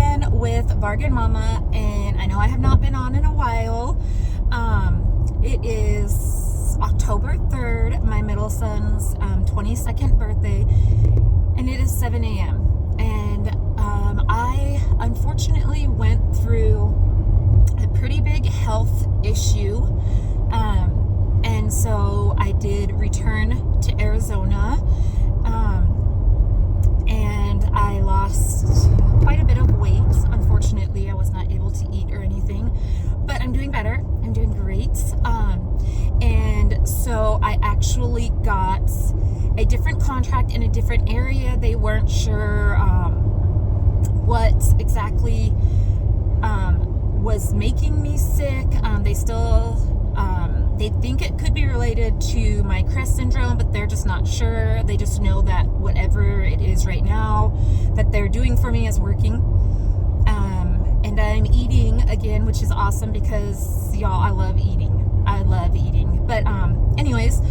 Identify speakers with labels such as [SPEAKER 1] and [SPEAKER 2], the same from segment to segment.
[SPEAKER 1] again with Bargain Mama, and I know I have not been on in a while. It is October 3rd, my middle son's 22nd birthday, and it is 7 a.m. And I unfortunately went through a pretty big health issue, and so I did return to Arizona, and I lost quite a bit of weight. Unfortunately, I was not able to eat or anything, but I'm doing better. I'm doing great. And so I actually got a different contract in a different area. They weren't sure what exactly was making me sick. They still they think it could be related to my CREST syndrome, but they're just not sure. They just know that whatever it is right now that they're doing for me is working. And I'm eating again, which is awesome because, y'all, I love eating. But anyways,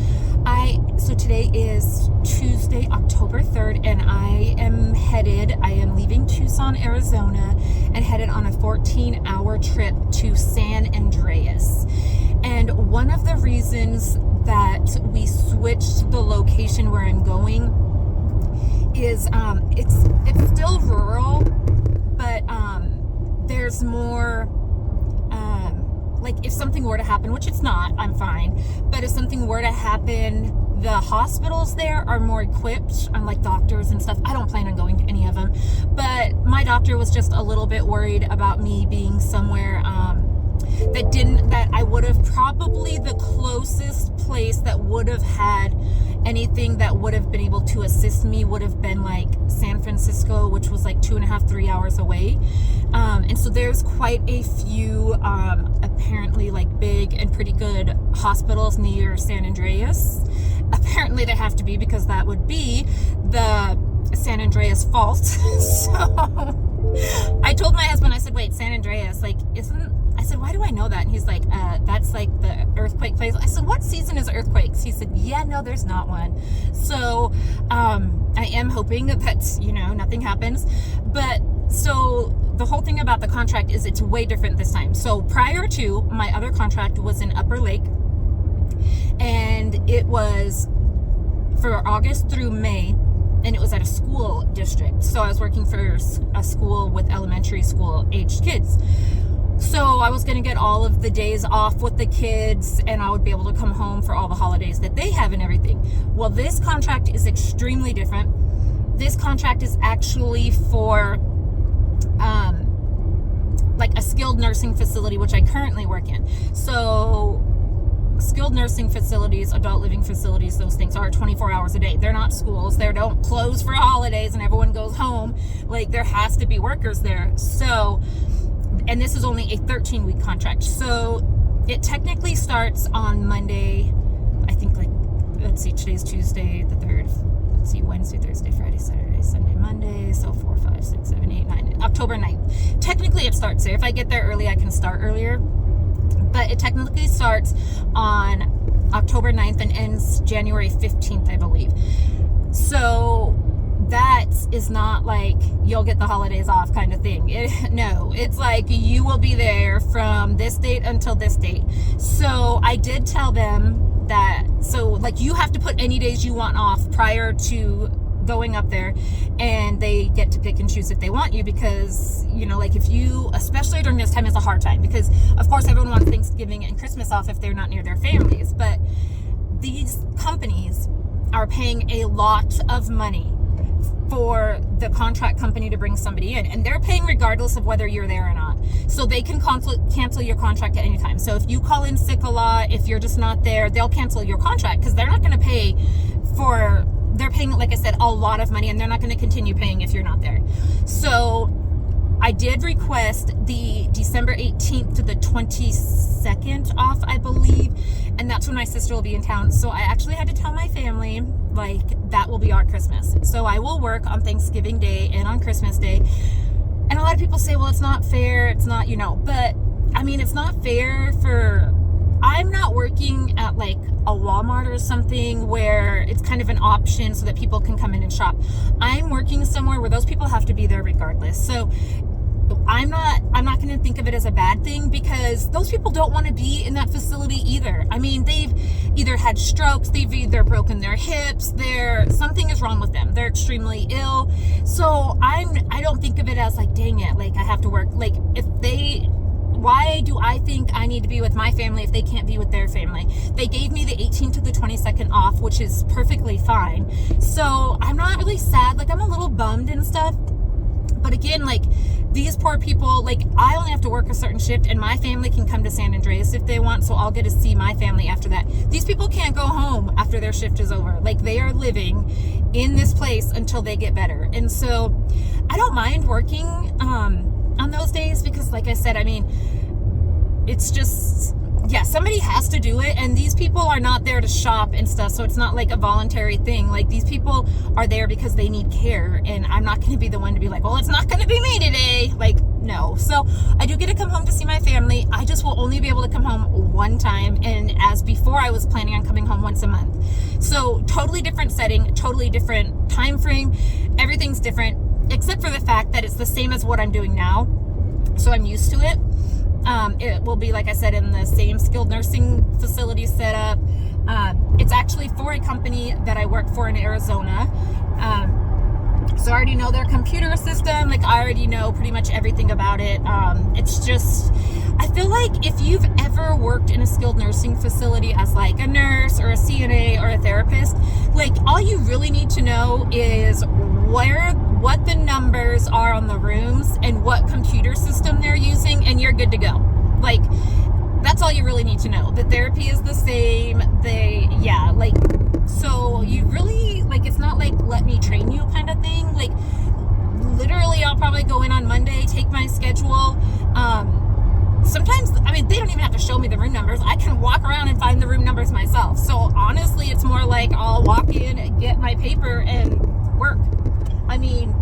[SPEAKER 1] so today is Tuesday, October 3rd, and I am leaving Tucson, Arizona, and headed on a 14-hour trip to San Andreas. And one of the reasons that we switched the location where I'm going is it's still rural, but there's more, like if something were to happen, which it's not, I'm fine, but if something were to happen, the hospitals there are more equipped, unlike doctors and stuff. I don't plan on going to any of them, but my doctor was just a little bit worried about me being somewhere that I would have probably the closest place that would have had anything that would have been able to assist me would have been like San Francisco, which was like 2.5-3 hours away. And so there's quite a few apparently like big and pretty good hospitals near San Andreas. Apparently they have to be, because that would be the San Andreas fault. So I told my husband, I said, wait, San Andreas, like, I said, why do I know that? And he's like, that's like the earthquake place. I said, what season is earthquakes? He said, yeah, no, there's not one. So I am hoping that nothing happens. But so the whole thing about the contract is it's way different this time. So prior to, my other contract was in Upper Lake, and it was for August through May, and it was at a school district. So I was working for a school with elementary school aged kids. So I was going to get all of the days off with the kids, and I would be able to come home for all the holidays that they have and everything. Well, this contract is extremely different. This contract is actually for like a skilled nursing facility, which I currently work in. So skilled nursing facilities, adult living facilities, those things are 24 hours a day. They're not schools. They don't close for holidays and everyone goes home. Like, there has to be workers there. So, and this is only a 13-week contract. So it technically starts on Monday. I think, like, let's see, today's Tuesday the 3rd. Let's see, Wednesday, Thursday, Friday, Saturday, Sunday, Monday. So 4, 5, 6, 7, 8, 9, October 9th. Technically it starts there. If I get there early, I can start earlier. But it technically starts on October 9th and ends January 15th, I believe. So that is not like you'll get the holidays off kind of thing. No, it's like you will be there from this date until this date. So I did tell them that, so like you have to put any days you want off prior to going up there, and they get to pick and choose if they want you, because like if you, especially during this time, is a hard time, because of course everyone wants Thanksgiving and Christmas off if they're not near their families, but these companies are paying a lot of money for the contract company to bring somebody in, and they're paying regardless of whether you're there or not. So they can cancel your contract at any time. So if you call in sick a lot, if you're just not there, they'll cancel your contract, because they're not going to pay for, they're paying, like I said, a lot of money, and they're not going to continue paying if you're not there. So I did request the December 18th to the 22nd off, I believe, and that's when my sister will be in town. So I actually had to tell my family, like, that will be our Christmas. So I will work on Thanksgiving Day and on Christmas Day. And a lot of people say, well, it's not fair, it's not, but I mean, it's not fair for, I'm not working at like a Walmart or something where it's kind of an option so that people can come in and shop. I'm working somewhere where those people have to be there regardless. So I'm not going to think of it as a bad thing, because those people don't want to be in that facility either. I mean, they've either had strokes, they've either broken their hips, something is wrong with them. They're extremely ill. So I don't think of it as like, dang it, like I have to work. Like, why do I think I need to be with my family if they can't be with their family? They gave me the 18th to the 22nd off, which is perfectly fine. So I'm not really sad. Like, I'm a little bummed and stuff. But again, like, these poor people, like, I only have to work a certain shift, and my family can come to San Andreas if they want, so I'll get to see my family after that. These people can't go home after their shift is over. Like, they are living in this place until they get better. And so I don't mind working on those days, because like I said, I mean, it's just, yeah, somebody has to do it, and these people are not there to shop and stuff, so it's not like a voluntary thing. Like, these people are there because they need care, and I'm not going to be the one to be like, well, it's not going to be me today. Like, no. So I do get to come home to see my family. I just will only be able to come home one time, and as before, I was planning on coming home once a month. So totally different setting, totally different time frame. Everything's different, except for the fact that it's the same as what I'm doing now, so I'm used to it. It will be, like I said, in the same skilled nursing facility setup. It's actually for a company that I work for in Arizona. So I already know their computer system. Like, I already know pretty much everything about it. It's just, I feel like if you've ever worked in a skilled nursing facility as like a nurse or a CNA or a therapist, like, all you really need to know is what the numbers are on the rooms and what computer system they're using, and you're good to go. Like, that's all you really need to know. The therapy is the same. So you really, like, it's not like let me train you kind of thing. Like, literally, I'll probably go in on Monday, take my schedule. Sometimes, I mean, they don't even have to show me the room numbers. I can walk around and find the room numbers myself. So honestly, it's more like I'll walk in, get my paper, and work. I mean,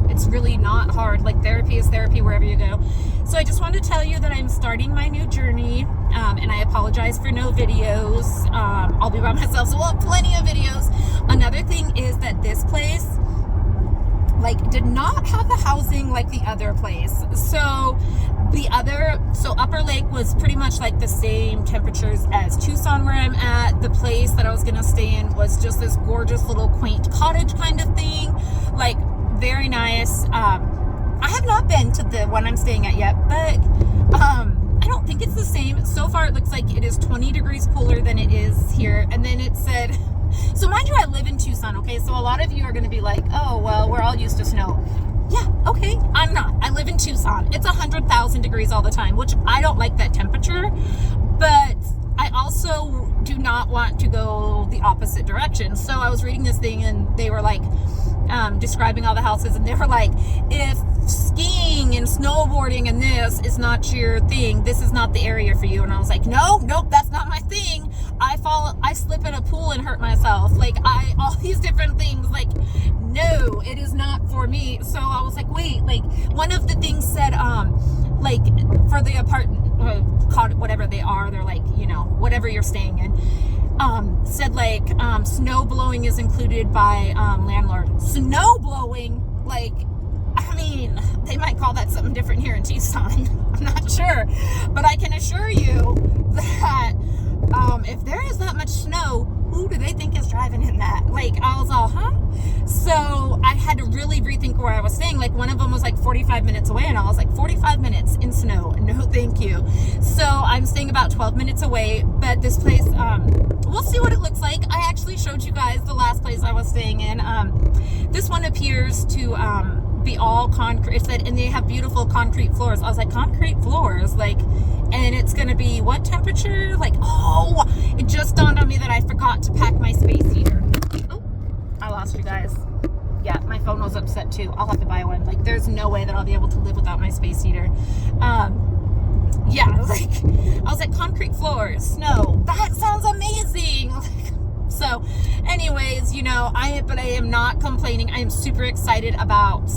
[SPEAKER 1] it's really not hard. Like, therapy is therapy wherever you go. So I just wanted to tell you that I'm starting my new journey, and I apologize for no videos. I'll be by myself, so we'll have plenty of videos. Another thing is that this place, like, did not have the housing like the other place. So Upper Lake was pretty much like the same temperatures as Tucson, where I'm at. The place that I was gonna stay in was just this gorgeous little quaint cottage kind of thing, like, very nice. I have not been to the one I'm staying at yet, but I don't think it's the same. So far, it looks like it is 20 degrees cooler than it is here. And then it said, so mind you, I live in Tucson, okay? So a lot of you are going to be like, oh, well, we're all used to snow. Yeah, okay, I'm not. I live in Tucson. It's 100,000 degrees all the time, which I don't like that temperature, but I also do not want to go the opposite direction. So I was reading this thing, and they were like, describing all the houses, and they were like, if skiing and snowboarding and this is not your thing, this is not the area for you. And I was like, nope, that's not my thing. I slip in a pool and hurt myself. Like, all these different things, like, no, it is not for me. So I was like, wait, like, one of the things said, like, for the apartment, whatever they are, they're like, you know, whatever you're staying in, said like, snow blowing is included by landlord. Snow blowing, like, I mean, they might call that something different here in Tucson. I'm not sure, but I can assure you that if there is that much snow, who do they think is driving in that? Like, I was all, huh? So I had to really rethink where I was staying. Like, one of them was like 45 minutes away, and I was like, 45 minutes in snow? No, thank you. So I'm staying about 12 minutes away, but this place, we'll see what it looks like. I actually showed you guys the last place I was staying in. This one appears to be all concrete. It said, and they have beautiful concrete floors. I was like, concrete floors? Like, and it's going to be what temperature? Like, oh, it just dawned on me that I forgot to pack my space heater. Oh, I lost you guys. Yeah, my phone was upset too. I'll have to buy one. Like, there's no way that I'll be able to live without my space heater. Yeah, like, I was like, concrete floors, snow. That sounds amazing. So anyways, you know, I am not complaining. I am super excited about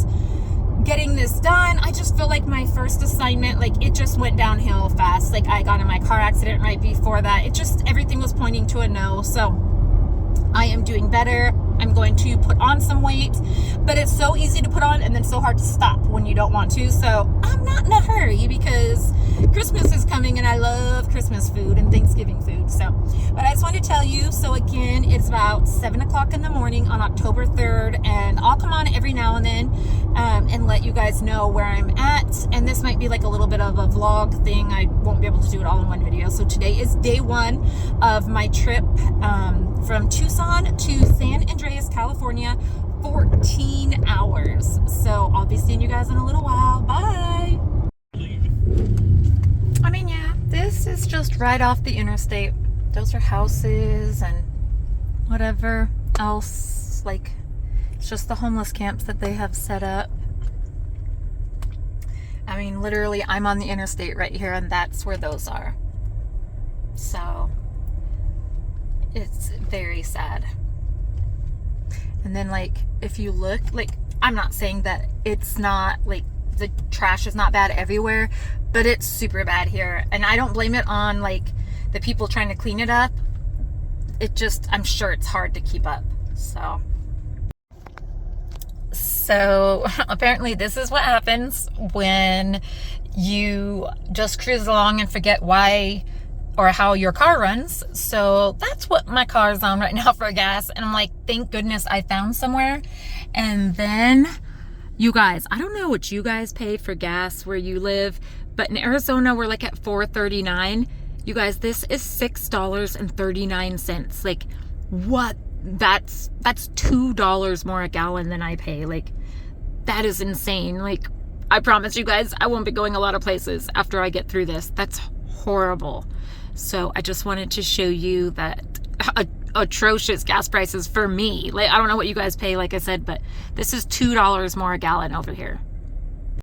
[SPEAKER 1] getting this done. I just feel like my first assignment, like, it just went downhill fast. Like, I got in my car accident right before that. It just, everything was pointing to a no. So I am doing better. I'm going to put on some weight, but it's so easy to put on and then so hard to stop when you don't want to. So I'm not in a hurry because Christmas is coming and I love Christmas food and Thanksgiving food. So, but I just wanted to tell you, so again, it's about 7 o'clock in the morning on October 3rd, and I'll come on every now and then and let you guys know where I'm at. And this might be like a little bit of a vlog thing. I won't be able to do it all in one video. So today is day one of my trip from Tucson to San Andreas, California, 14 hours. So I'll be seeing you guys in a little while. Bye. I mean, yeah, this is just right off the interstate. Those are houses and whatever else. Like, it's just the homeless camps that they have set up. I mean, literally, I'm on the interstate right here, and that's where those are. So it's very sad. And then, like, if you look, like, I'm not saying that it's not, like, the trash is not bad everywhere, but it's super bad here. And I don't blame it on, like, the people trying to clean it up. It just, I'm sure it's hard to keep up. So apparently this is what happens when you just cruise along and forget why or how your car runs. So that's what my car is on right now for gas. And I'm like, thank goodness I found somewhere. And then, you guys, I don't know what you guys pay for gas where you live, but in Arizona, we're like at $4.39. You guys, this is $6.39. Like, what? That's $2 more a gallon than I pay. Like, that is insane. Like, I promise you guys, I won't be going a lot of places after I get through this. That's horrible. So I just wanted to show you that atrocious gas prices for me. Like, I don't know what you guys pay, like I said, but this is $2 more a gallon over here.